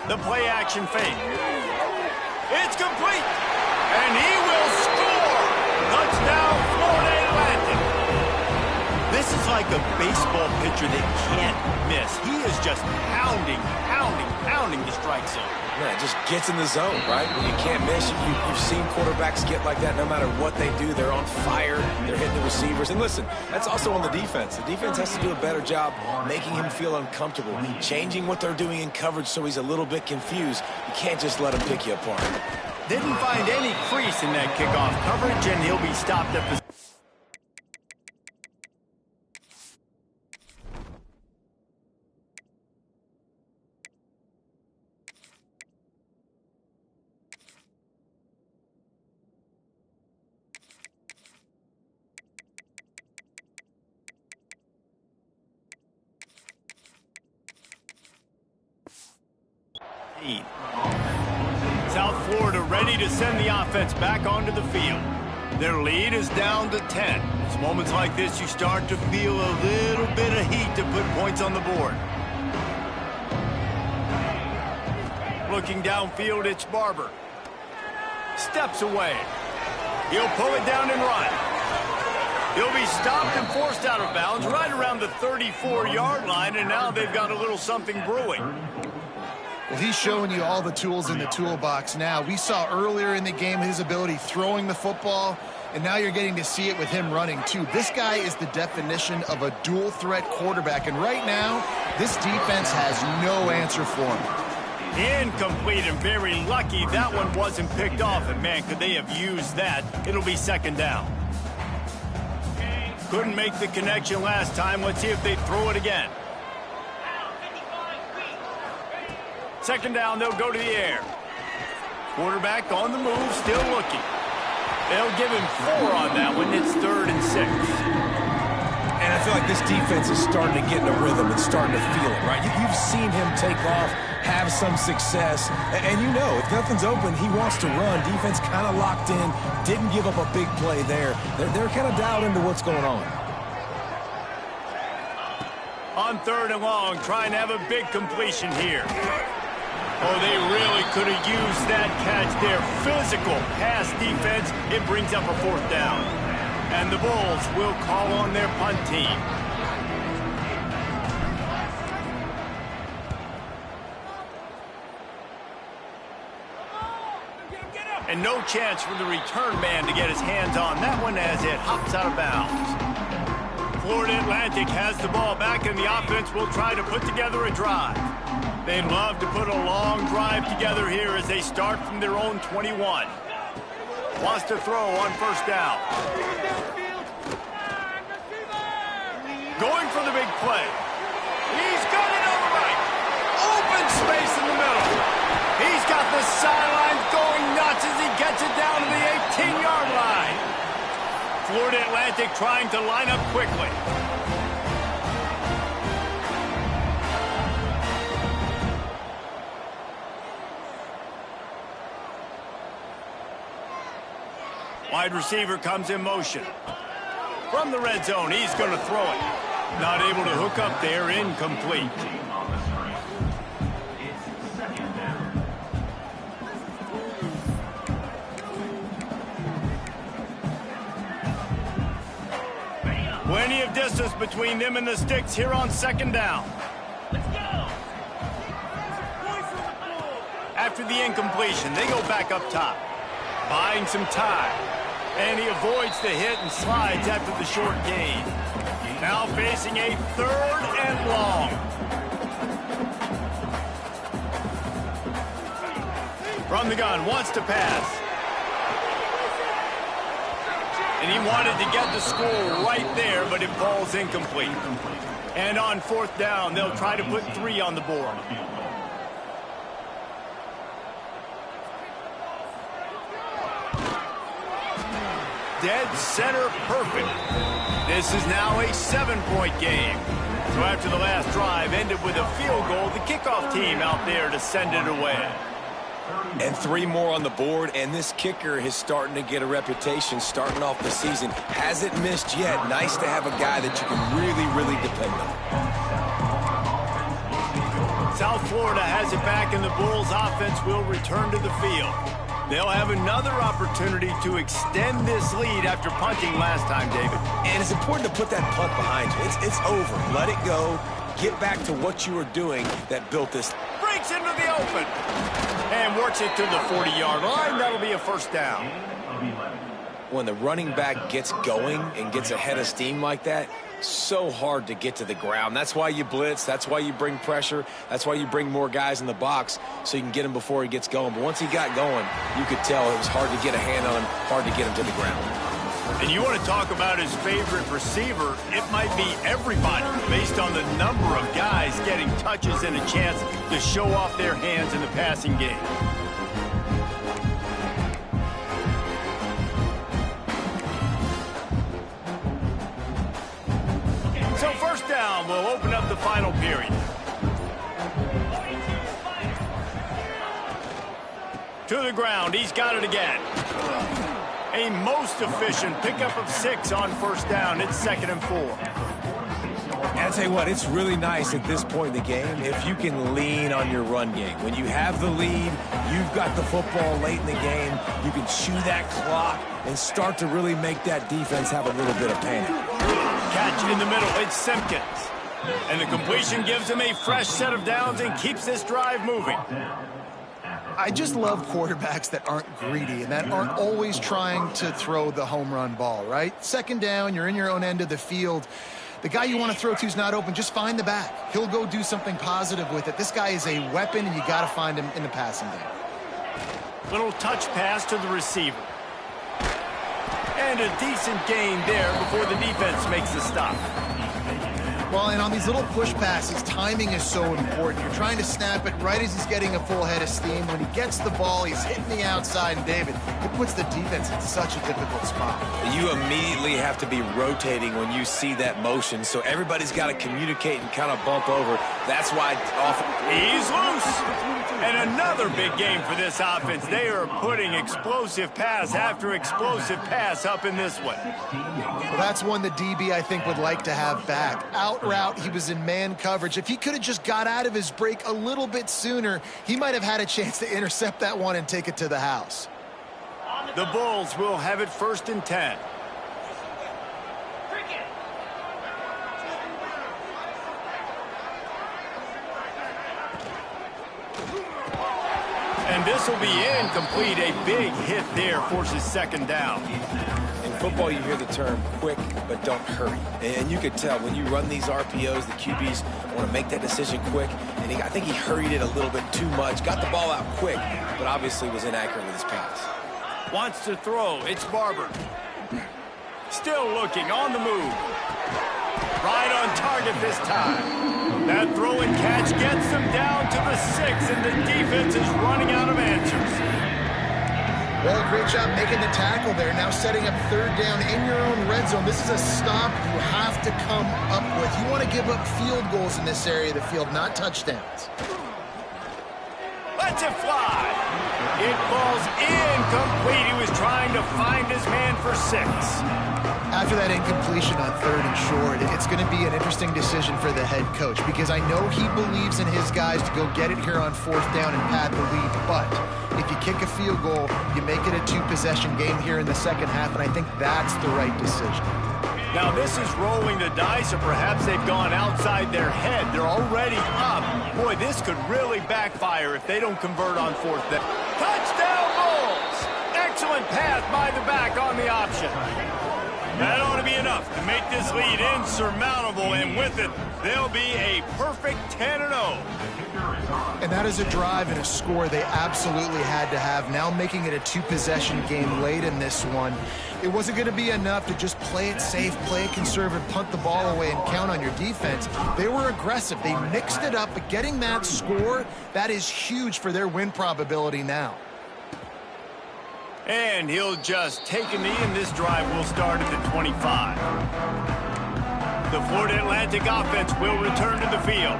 The play action fake. It's complete, and he will score. Touchdown, Florida Atlantic. This is like a baseball pitcher that can't miss. He is just pounding the strike zone. Yeah, it just gets in the zone, right? When you can't miss, you've seen quarterbacks get like that no matter what they do. They're on fire. They're hitting the receivers. And listen, that's also on the defense. The defense has to do a better job making him feel uncomfortable, changing what they're doing in coverage so he's a little bit confused. You can't just let him pick you apart. Didn't find any crease in that kickoff coverage, and he'll be stopped at the... South Florida ready to send the offense back onto the field. Their lead is down to 10. It's moments like this you start to feel a little bit of heat to put points on the board. Looking downfield, it's Barber. Steps away. He'll pull it down and run. He'll be stopped and forced out of bounds right around the 34-yard line, and now they've got a little something brewing. Well, he's showing you all the tools in the toolbox now. We saw earlier in the game his ability throwing the football, and now you're getting to see it with him running, too. This guy is the definition of a dual-threat quarterback, and right now, this defense has no answer for him. Incomplete, and very lucky that one wasn't picked off. And man, could they have used that. It'll be second down. Couldn't make the connection last time. Let's see if they throw it again. Second down, they'll go to the air. Quarterback on the move, still looking. They'll give him 4 on that one. It's 3rd and 6. And I feel like this defense is starting to get in a rhythm and starting to feel it, right? You've seen him take off, have some success, and you know, if nothing's open, he wants to run. Defense kind of locked in, didn't give up a big play there. They're kind of dialed into what's going on. On 3rd and long, trying to have a big completion here. Oh, they really could have used that catch there. Physical pass defense. It brings up a 4th down. And the Bulls will call on their punt team. And no chance for the return man to get his hands on that one as it hops out of bounds. Florida Atlantic has the ball back, and the offense will try to put together a drive. They'd love to put a long drive together here as they start from their own 21. Wants to throw on 1st down. Going for the big play. He's got it on the right. Open space in the middle. He's got the sidelines going nuts as he gets it down to the 18-yard line. Florida Atlantic trying to line up quickly. Wide receiver comes in motion. From the red zone, he's going to throw it. Not able to hook up there, incomplete. Plenty of distance between them and the sticks here on 2nd down. After the incompletion, they go back up top. Buying some time. And he avoids the hit and slides after the short gain. Now facing a 3rd and long. From the gun, wants to pass. And he wanted to get the score right there, but it falls incomplete. And on 4th down, they'll try to put 3 on the board. Dead center perfect. This is now a 7-point game. So after the last drive ended with a field goal, the kickoff team out there to send it away. And 3 more on the board, and this kicker is starting to get a reputation starting off the season. Hasn't missed yet. Nice to have a guy that you can really, really depend on. South Florida has it back, and the Bulls offense will return to the field. They'll have another opportunity to extend this lead after punting last time, David. And it's important to put that punt behind you. It's over. Let it go. Get back to what you were doing that built this. Breaks into the open. And works it to the 40-yard line. That'll be a 1st down. When the running back gets going and gets ahead of steam like that, so hard to get to the ground. That's why you blitz. That's why you bring pressure. That's why you bring more guys in the box so you can get him before he gets going. But once he got going, you could tell it was hard to get a hand on him, hard to get him to the ground. And you want to talk about his favorite receiver, it might be everybody based on the number of guys getting touches and a chance to show off their hands in the passing game. So 1st down will open up the final period. To the ground, he's got it again. A most efficient pickup of 6 on 1st down. It's 2nd and 4. And I tell you what, it's really nice at this point in the game if you can lean on your run game. When you have the lead, you've got the football late in the game, you can chew that clock and start to really make that defense have a little bit of panic. Catch in the middle, it's Simpkins. And the completion gives him a fresh set of downs and keeps this drive moving. I just love quarterbacks that aren't greedy and that aren't always trying to throw the home run ball, right? 2nd down, you're in your own end of the field. The guy you want to throw to is not open. Just find the back. He'll go do something positive with it. This guy is a weapon, and you got to find him in the passing game. Little touch pass to the receiver. And a decent gain there before the defense makes the stop. Well, and on these little push passes, timing is so important. You're trying to snap it right as he's getting a full head of steam. When he gets the ball, he's hitting the outside, and David, it puts the defense in such a difficult spot. You immediately have to be rotating when you see that motion, so everybody's got to communicate and kind of bump over. That's why often he's loose. And another big game for this offense. They are putting explosive pass after explosive pass up in this one. Well, that's one the DB, I think, would like to have back. Out route, he was in man coverage. If he could have just got out of his break a little bit sooner, he might have had a chance to intercept that one and take it to the house. The Bulls will have it 1st and 10. And this will be incomplete. A big hit there forces 2nd down. in football you hear the term quick but don't hurry. And you could tell when you run these RPOs, the QBs want to make that decision quick. And I think he hurried it a little bit too much. Got the ball out quick, but obviously was inaccurate with his pass. Wants to throw. It's Barber. Still looking on the move. Right on target this time. That throw and catch gets them down to the 6, and the defense is running out of answers. Well, great job making the tackle there. Now setting up 3rd down in your own red zone. This is a stop you have to come up with. You want to give up field goals in this area of the field, not touchdowns. Lets it fly. It falls incomplete. He was trying to find his man for 6. After that incompletion on 3rd and short, it's going to be an interesting decision for the head coach because I know he believes in his guys to go get it here on 4th down and pad the lead, but if you kick a field goal, you make it a 2-possession game here in the 2nd half, and I think that's the right decision. Now this is rolling the dice, or perhaps they've gone outside their head. They're already up. Boy, this could really backfire if they don't convert on 4th down. Touchdown Bulls! Excellent pass by the back on the option. That ought to be enough to make this lead insurmountable, and with it, they'll be a perfect 10-0. And that is a drive and a score they absolutely had to have. Now making it a 2-possession game late in this one. It wasn't going to be enough to just play it safe, play it conservative, punt the ball away, and count on your defense. They were aggressive. They mixed it up, but getting that score, that is huge for their win probability now. And he'll just take a knee, and this drive will start at the 25. The Florida Atlantic offense will return to the field.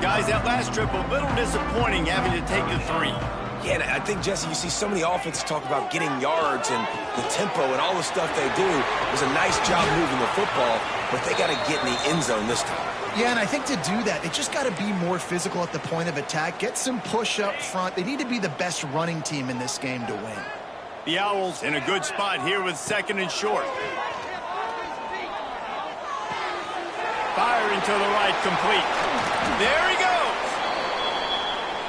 Guys, that last trip, a little disappointing having to take the 3. Yeah, and I think, Jesse, you see so many offenses talk about getting yards and the tempo and all the stuff they do. It was a nice job moving the football, but they got to get in the end zone this time. Yeah, and I think to do that, they just got to be more physical at the point of attack, get some push up front. They need to be the best running team in this game to win. The Owls in a good spot here with 2nd and short. Firing to the right, complete. There he goes.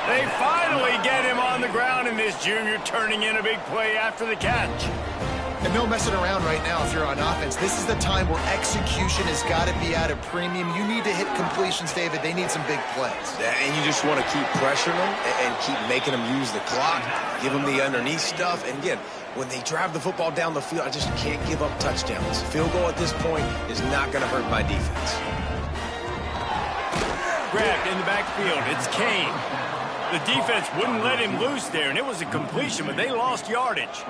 They finally get him on the ground, and this junior turning in a big play after the catch. And no messing around right now if you're on offense. This is the time where execution has got to be at a premium. You need to hit completions, David. They need some big plays. And you just want to keep pressuring them and keep making them use the clock, give them the underneath stuff. And again, when they drive the football down the field, I just can't give up touchdowns. Field goal at this point is not going to hurt my defense. Grabbed in the backfield. It's Kane. The defense wouldn't let him loose there, and it was a completion, but they lost yardage.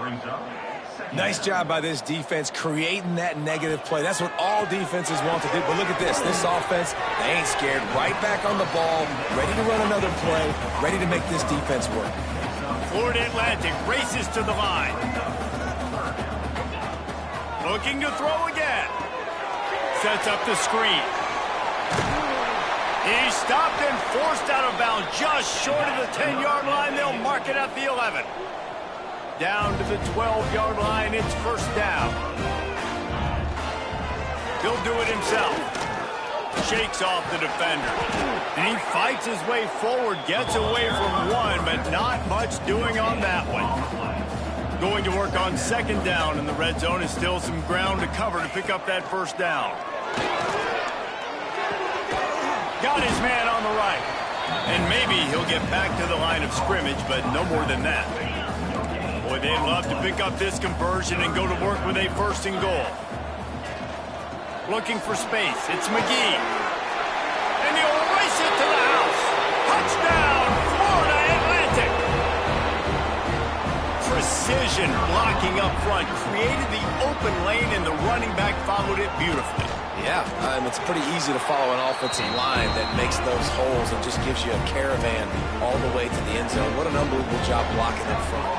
Nice job by this defense creating that negative play. That's what all defenses want to do. But look at this. This offense, they ain't scared. Right back on the ball, ready to run another play, ready to make this defense work. Florida Atlantic races to the line. Looking to throw again. Sets up the screen. He's stopped and forced out of bounds just short of the 10-yard line. They'll mark it at the 11. Down to the 12-yard line, it's 1st down. He'll do it himself. Shakes off the defender. And he fights his way forward, gets away from one, but not much doing on that one. Going to work on 2nd down, and the red zone is still some ground to cover to pick up that 1st down. Got his man on the right. And maybe he'll get back to the line of scrimmage, but no more than that. Boy, they'd love to pick up this conversion and go to work with a 1st and goal. Looking for space. It's McGee. And he'll race it to the house. Touchdown, Florida Atlantic. Precision blocking up front created the open lane, and the running back followed it beautifully. Yeah, it's pretty easy to follow an offensive line that makes those holes and just gives you a caravan all the way to the end zone. What an unbelievable job blocking up front.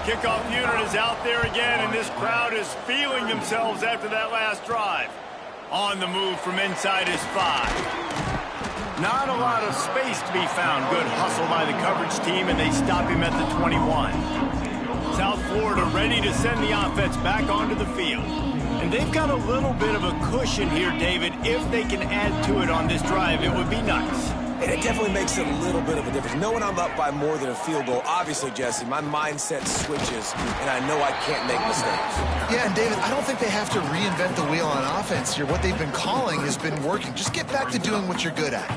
Kickoff unit is out there again, and this crowd is feeling themselves after that last drive. On the move from inside his 5. Not a lot of space to be found. Good hustle by the coverage team, and they stop him at the 21. South Florida ready to send the offense back onto the field. And they've got a little bit of a cushion here, David. If they can add to it on this drive, it would be nice. And it definitely makes a little bit of a difference. Knowing I'm up by more than a field goal, obviously, Jesse, my mindset switches, and I know I can't make mistakes. Yeah, and David, I don't think they have to reinvent the wheel on offense here. What they've been calling has been working. Just get back to doing what you're good at.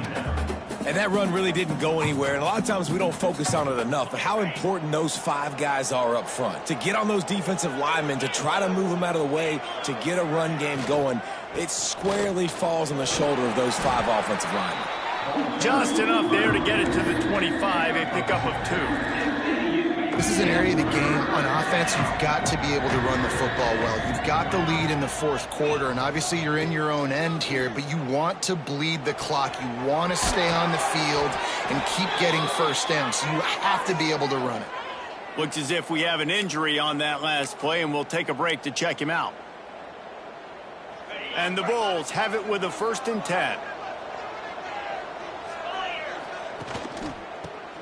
And that run really didn't go anywhere, and a lot of times we don't focus on it enough, but how important those 5 guys are up front. To get on those defensive linemen, to try to move them out of the way, to get a run game going, it squarely falls on the shoulder of those 5 offensive linemen. Just enough there to get it to the 25, a pickup of 2. This is an area of the game on offense you've got to be able to run the football well. You've got the lead in the 4th quarter, and obviously you're in your own end here, but you want to bleed the clock. You want to stay on the field and keep getting 1st down, so you have to be able to run it. Looks as if we have an injury on that last play, and we'll take a break to check him out. And the Bulls have it with a 1st and 10.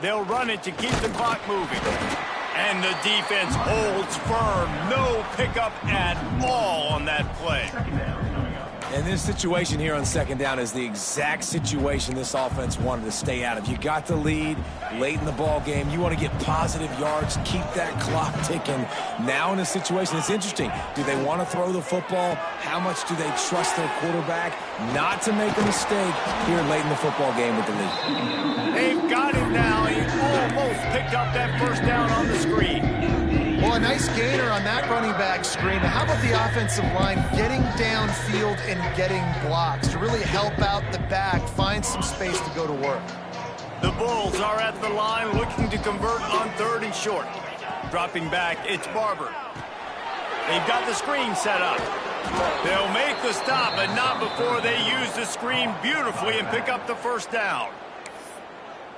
They'll run it to keep the clock moving. And the defense holds firm. No pickup at all on that play. And this situation here on 2nd down is the exact situation this offense wanted to stay out of. You got the lead late in the ball game. You want to get positive yards, keep that clock ticking. Now in a situation, it's interesting. Do they want to throw the football? How much do they trust their quarterback not to make a mistake here late in the football game with the lead? They've got him now. He almost picked up that 1st down on the screen. Well, a nice gainer on that running back screen. How about the offensive line getting downfield and getting blocks to really help out the back, find some space to go to work? The Bulls are at the line looking to convert on 3rd and short. Dropping back, it's Barber. They've got the screen set up. They'll make the stop, but not before they use the screen beautifully and pick up the 1st down.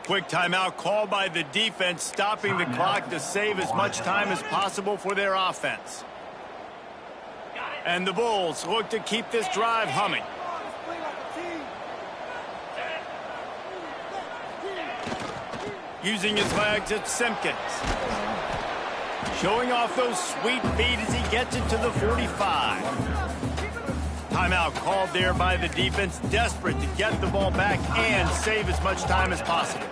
Quick timeout called by the defense, stopping the clock to save as much time as possible for their offense. And the Bulls look to keep this drive humming. Using his legs, it's Simpkins. Showing off those sweet feet as he gets it to the 45. Timeout called there by the defense, desperate to get the ball back and save as much time as possible.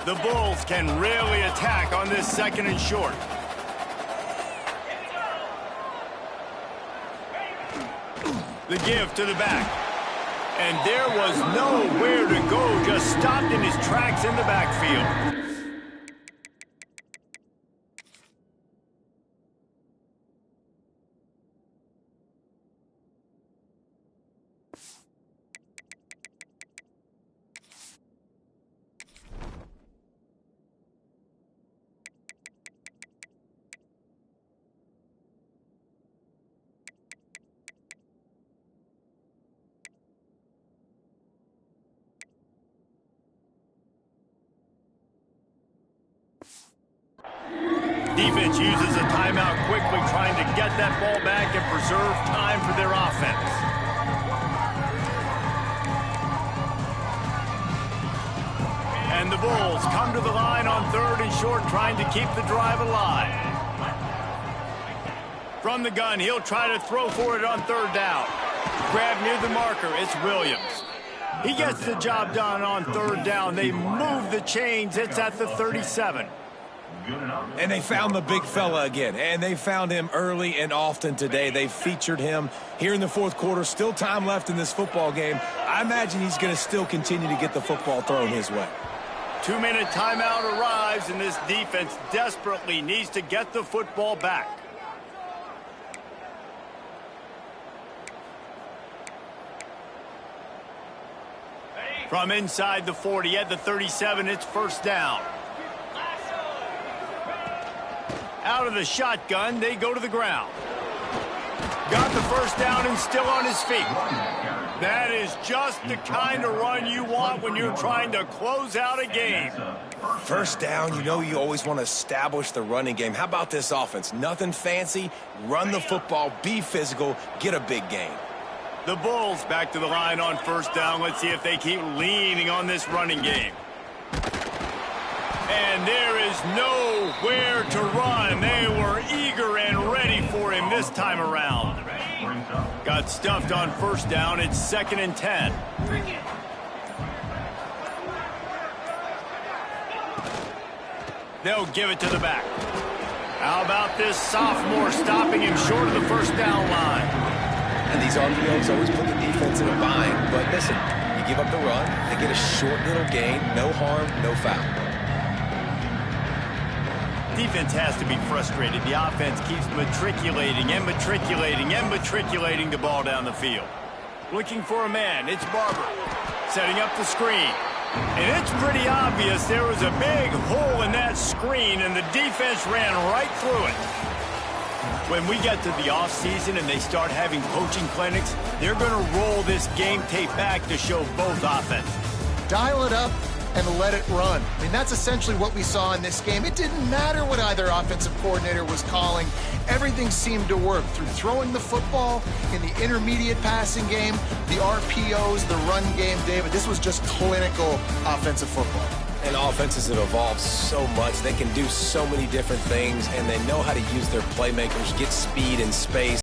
The Bulls can really attack on this 2nd and short. The give to the back. And there was nowhere to go, just stopped in his tracks in the backfield. Defense uses a timeout quickly, trying to get that ball back and preserve time for their offense. And the Bulls come to the line on 3rd and short, trying to keep the drive alive. From the gun, he'll try to throw for it on 3rd down. Grab near the marker, it's Williams. He gets the job done on 3rd down. They move the chains, it's at the 37. Good enough. And they found the big fella again, and they found him early and often today. They featured him here in the fourth quarter. Still time left in this football game. I imagine he's going to still continue to get the football thrown his way. 2-minute timeout arrives, and this defense desperately needs to get the football back. From inside the 40 at the 37, it's first down. Out of the shotgun, they go to the ground. Got the first down and still on his feet. That is just the kind of run you want when you're trying to close out a game. First down, you know you always want to establish the running game. How about this offense? Nothing fancy. Run the football, be physical, get a big gain. The Bulls back to the line on first down. Let's see if they keep leaning on this running game. And there is nowhere to run. They were eager and ready for him this time around. Got stuffed on first down. It's 2nd and 10. They'll give it to the back. How about this sophomore stopping him short of the first down line? And these RPOs always put the defense in a bind. But listen, you give up the run, they get a short little gain, no harm, no foul. Defense has to be frustrated. The offense keeps matriculating and matriculating and matriculating the ball down the field. Looking for a man, it's Barber. Setting up the screen. And it's pretty obvious there was a big hole in that screen, and the defense ran right through it. When we get to the offseason and they start having coaching clinics, they're going to roll this game tape back to show both offenses. Dial it up and let it run. I mean, that's essentially what we saw in this game. It didn't matter what either offensive coordinator was calling. Everything seemed to work through throwing the football in the intermediate passing game, the RPOs, the run game, David. This was just clinical offensive football. And offenses have evolved so much. They can do so many different things, and they know how to use their playmakers, get speed and space.